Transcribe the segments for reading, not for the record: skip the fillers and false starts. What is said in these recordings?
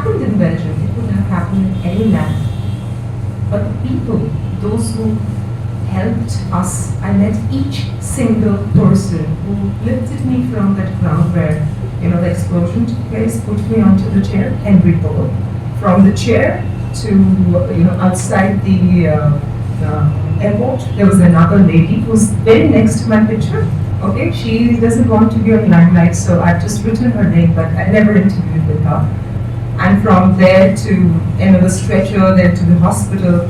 happened in Belgium, it would have happened in any land. But the people, those who helped us, I met each single person who lifted me from that ground where, the explosion took place, put me onto the chair, Henry Paul. From the chair to, outside the airport, there was another lady who's very next to my picture. Okay, she doesn't want to be on limelight, so I've just written her name, but I never interviewed with her. And from there to the stretcher, then to the hospital,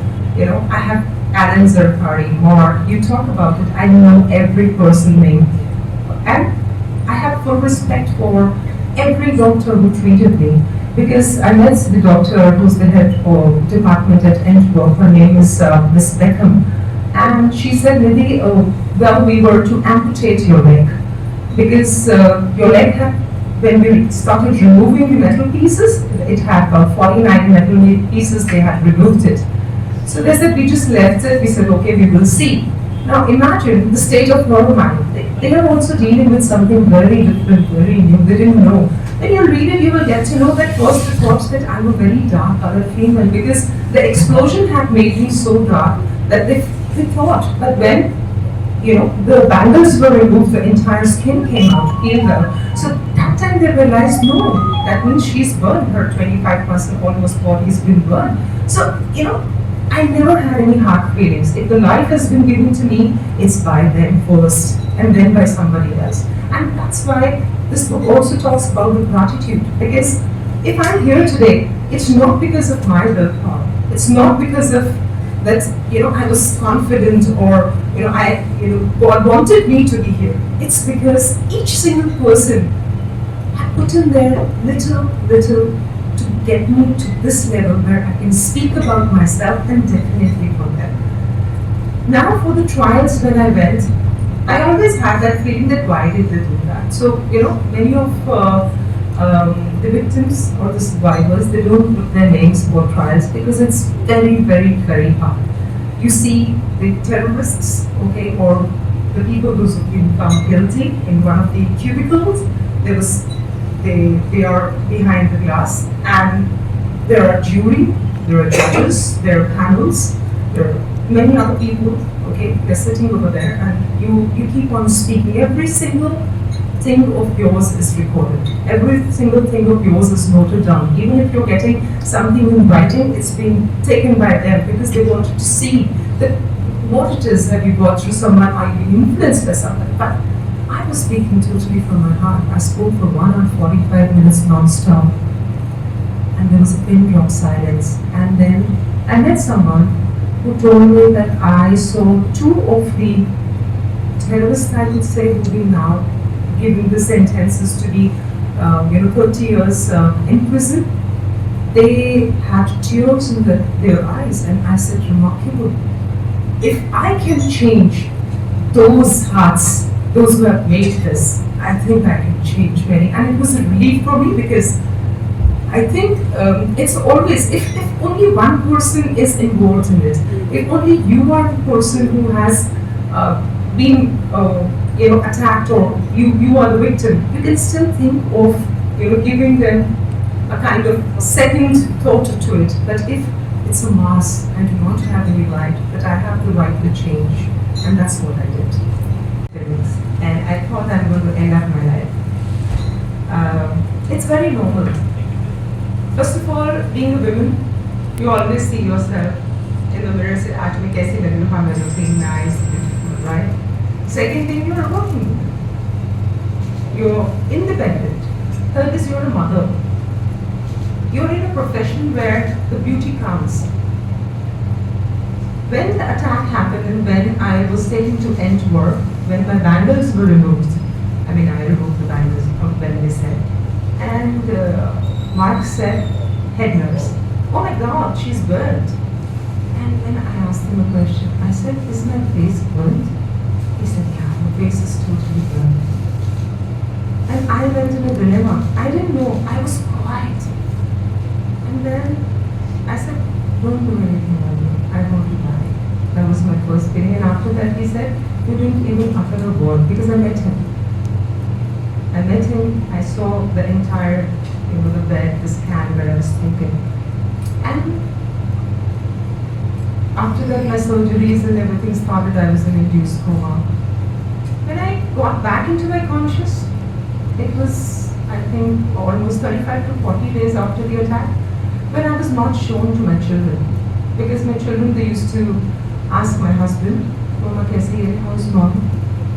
I have Alan Zarkari, Mark, you talk about it, I know every person name. And I have full respect for every doctor who treated me, because I met the doctor who's the head of department at Antwerp. Her name is Miss Beckham. And she said, Nidhi, well, we were to amputate your leg, because your leg had, when we started removing the metal pieces, it had about 49 metal pieces, they had removed it. So they said, we just left it, we said, okay, we will see. Now imagine the state of normal mind. They are also dealing with something very different, very new, they didn't know. When you read it, you will get to know that first they thought that I'm a very dark colored female, because the explosion had made me so dark that they thought. But when the bangles were removed, the entire skin came out, peeled out. So that time they realized, no, that means she's burned, her 25% almost body's been burned. So, I never had any hard feelings. If the life has been given to me, it's by them first, and then by somebody else. And that's why this book also talks about the gratitude. Because if I'm here today, it's not because of my willpower. It's not because of that, I was confident, or God wanted me to be here. It's because each single person had put in their little to get me to this level where I can speak about myself, and definitely for them. Now for the trials when I went, I always had that feeling that why did they do that? So, many of the victims or the survivors, they don't put their names for trials because it's very, very, very hard. You see the terrorists, okay, or the people who've been found guilty in one of the cubicles, they are behind the glass, and there are jury, there are judges, there are panels, there are many other people, okay, they're sitting over there, and you keep on speaking. Every single thing of yours is recorded. Every single thing of yours is noted down. Even if you're getting something in writing, it's being taken by them because they wanted to see that what it is. Have you got through someone? Are you being influenced by someone? But I was speaking totally from my heart. I spoke for 1 hour 45 minutes non-stop, and there was a pin drop silence. And then I met someone who told me that I saw 2 of the terrorists, I would say, who be now giving the sentences to be 30 years in prison. They had tears in their eyes, and I said, remarkable. If I can change those hearts, those who have made this, I think I can change many. And it was a relief for me, because I think it's always, if only one person is involved in it, if only you are the person who has been attacked, or you are the victim, you can still think of giving them a kind of second thought to it. But if it's a mass, I do not have any right, but I have the right to change, and that's what I did. And I thought I'm going to end up my life. It's very normal. First of all, being a woman, you always see yourself in the mirror and say, "Aaj kaise lag rahi hu? I'm looking nice, beautiful," right? Second thing, you're a working woman. You're independent. Third is you're a mother. You're in a profession where the beauty counts. When the attack happened, and when I was taken to Antwerp, when my bangles were removed, I removed the bangles when they said, and Mark said, head nurse, oh my God, she's burnt. And then I asked him a question. I said, is my face burnt? He said, yeah, my face is totally burnt. And I went in a dilemma. I didn't know. I was quiet. And then I said, don't do anything, I want to die. That was my first feeling. And after that he said, you didn't even utter a word, because I met him. I saw the entire, the bed, the scan where I was that my surgeries and everything started, I was in induced coma. When I got back into my conscious, it was, I think, almost 35 to 40 days after the attack, when I was not shown to my children. Because my children, they used to ask my husband, Mama, kaise hai? How's mom?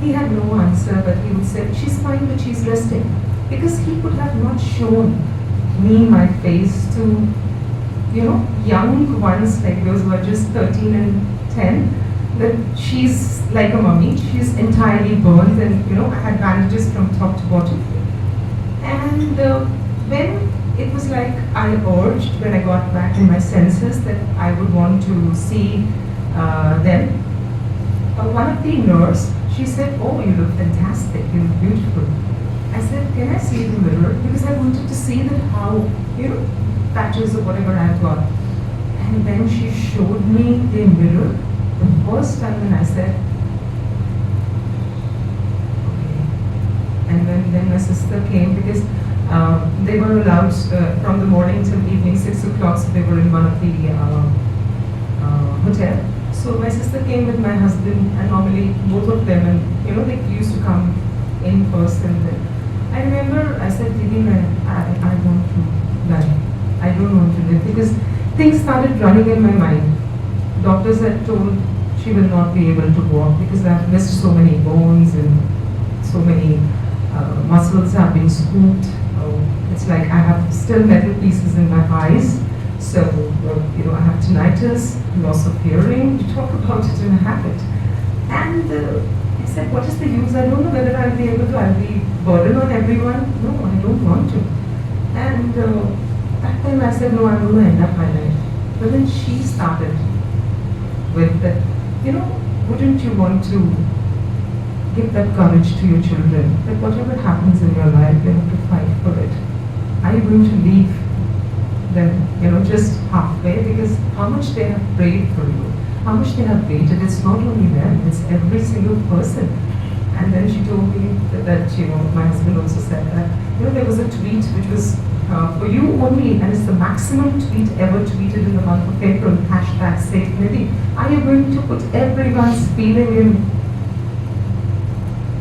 He had no answer, but he would say, she's fine, but she's resting. Because he could have not shown me my face to, young ones like those who are just 13 and 10, that she's like a mummy, she's entirely burned, and I had bandages from top to bottom. And when it was like I urged, when I got back in my senses, that I would want to see them, one of the nurse, she said, oh, you look fantastic, you look beautiful. I said, can I see the mirror? Because I wanted to see that how, patches or whatever I've got. And then she showed me the mirror. The first time when I said, okay. And then my sister came, because they were allowed from the morning till evening 6 o'clock, so they were in one of the hotel. So my sister came with my husband, and normally both of them, and they used to come in first, and then I remember I said, Didi, I want to die. I don't want to live, because things started running in my mind. Doctors had told she will not be able to walk because I've missed so many bones and so many muscles have been scooped. It's like I have still metal pieces in my eyes. So, I have tinnitus, loss of hearing. You talk about it in a habit. And I said, what is the use? I don't know whether I'll be able to. I'll be burden on everyone. No, I don't want to. And that time I said, no, I'm going to end up my life. But then she started with that, wouldn't you want to give that courage to your children, that whatever happens in your life, you have to fight for it. Are you going to leave them, just halfway? Because how much they have prayed for you, how much they have waited. It's not only them, it's every single person. And then she told me that my husband also said that, there was a tweet which was for you only, and it's the maximum tweet ever tweeted in the month of April, hashtag Save Nidhi. Are you going to put everyone's feeling in?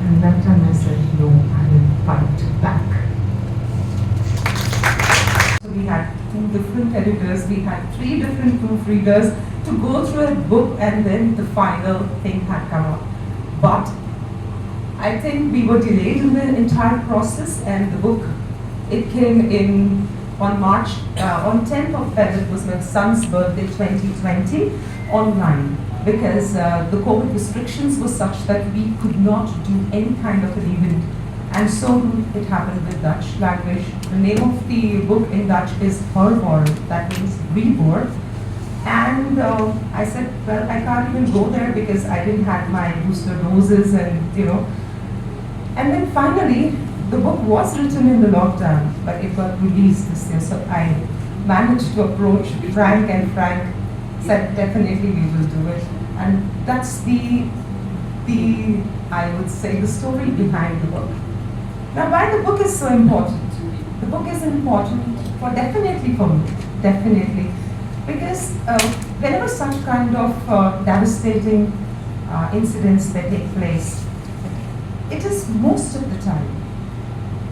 And that time I said, no, I will fight back. So we had 2 different editors, we had 3 different proofreaders to go through a book, and then the final thing had come up. But I think we were delayed in the entire process, and the book, it came in on 10th of February, it was my son's birthday, 2020, online, because the COVID restrictions were such that we could not do any kind of an event. And so it happened with Dutch language. The name of the book in Dutch is Herborn, that means rebirth. And I said, well, I can't even go there because I didn't have my booster doses, and And then finally, the book was written in the lockdown, but it got released this year. So I managed to approach Frank, and Frank said, definitely we will do it. And that's the I would say, the story behind the book. Now, why the book is so important? The book is important definitely for me, definitely. Because whenever such kind of devastating incidents that take place, it is most of the time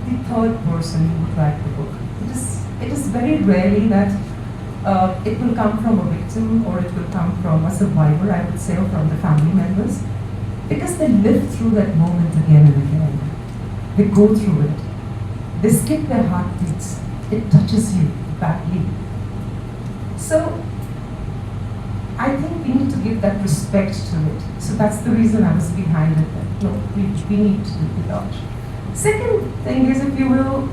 the third person who would write the book. It is very rarely that it will come from a victim, or it will come from a survivor, I would say, or from the family members, because they live through that moment again and again. They go through it. They skip their heartbeats. It touches you badly. So I think we need to give that respect to it. So that's the reason I was behind it. That, no, we need to do the Dutch. Second thing is, if you will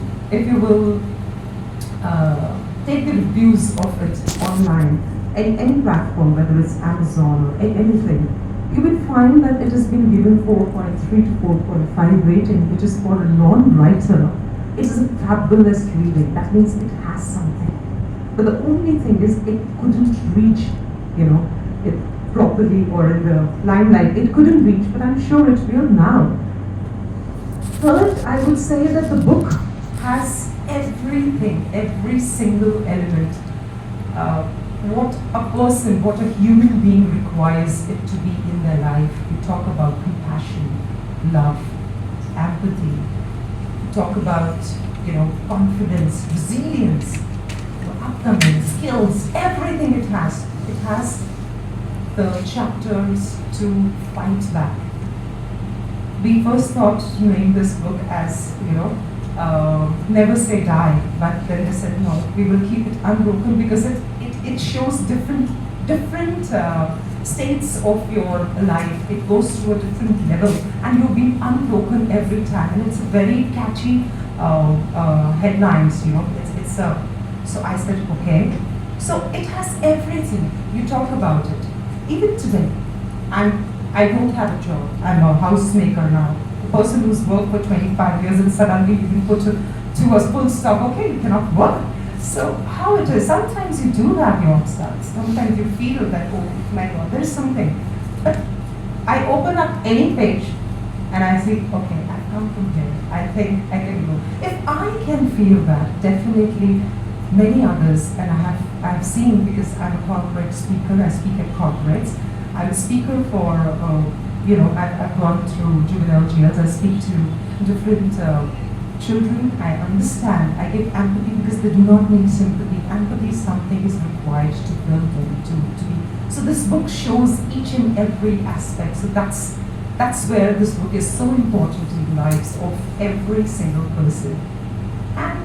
take the reviews of it online, any platform, whether it's Amazon or anything, you will find that it has been given 4.3 to 4.5 rating, which is for a non-writer. It is a fabulous reading. That means it has something. But the only thing is, it couldn't reach, it properly, or in the limelight. It couldn't reach, but I'm sure it will now. Third, I would say that the book has everything, every single element. what a person, what a human being requires it to be in their life. We talk about compassion, love, empathy. We talk about, confidence, resilience, upcoming skills, everything it has. It has the chapters to fight back. We first thought to name this book as, Never Say Die, but then they said, no, we will keep it unbroken because it shows different states of your life. It goes through a different level, and you've been unbroken every time. And it's a very catchy headlines, so I said, okay. So it has everything. You talk about it. Even today, I don't have a job. I'm a housemaker now. A person who's worked for 25 years and suddenly you can put to a full stop, okay, you cannot work. So how it is, sometimes you do have your starts. Sometimes you feel that, oh my God, there's something. But I open up any page and I see, okay, I come from here. I think I can go. If I can feel that, definitely many others, and I've seen, because I'm a corporate speaker, I speak at corporates. I'm a speaker for, I've gone through juvenile jails. I speak to different children. I understand. I give empathy because they do not need sympathy. Empathy is something is required to build them, to be. So this book shows each and every aspect. So that's where this book is so important in the lives of every single person. And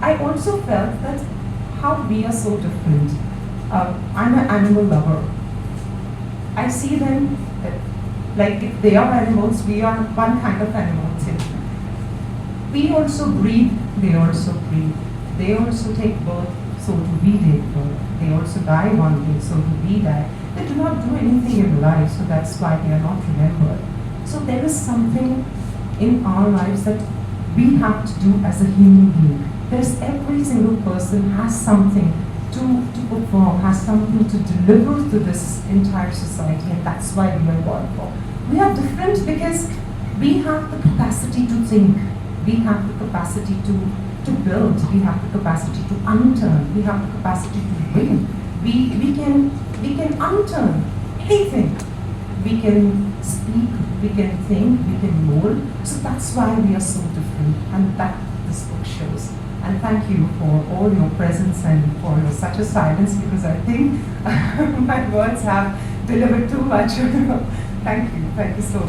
I also felt that how we are so different. I'm an animal lover. I see them like if they are animals, we are one kind of animal too. We also breathe, they also breathe. They also take birth, so do we take birth. They also die one day, so do we die. They do not do anything in life, so that's why they are not remembered. So there is something in our lives that we have to do as a human being. There's every single person has something to perform, has something to deliver to this entire society, and that's why we are born for. We are different because we have the capacity to think, we have the capacity to build, we have the capacity to unturn, we have the capacity to win. We can unturn anything. We can speak, we can think, we can mold. So that's why we are so different, and that this book shows. And thank you for all your presence and for such a silence, because I think my words have delivered too much. Thank you so much.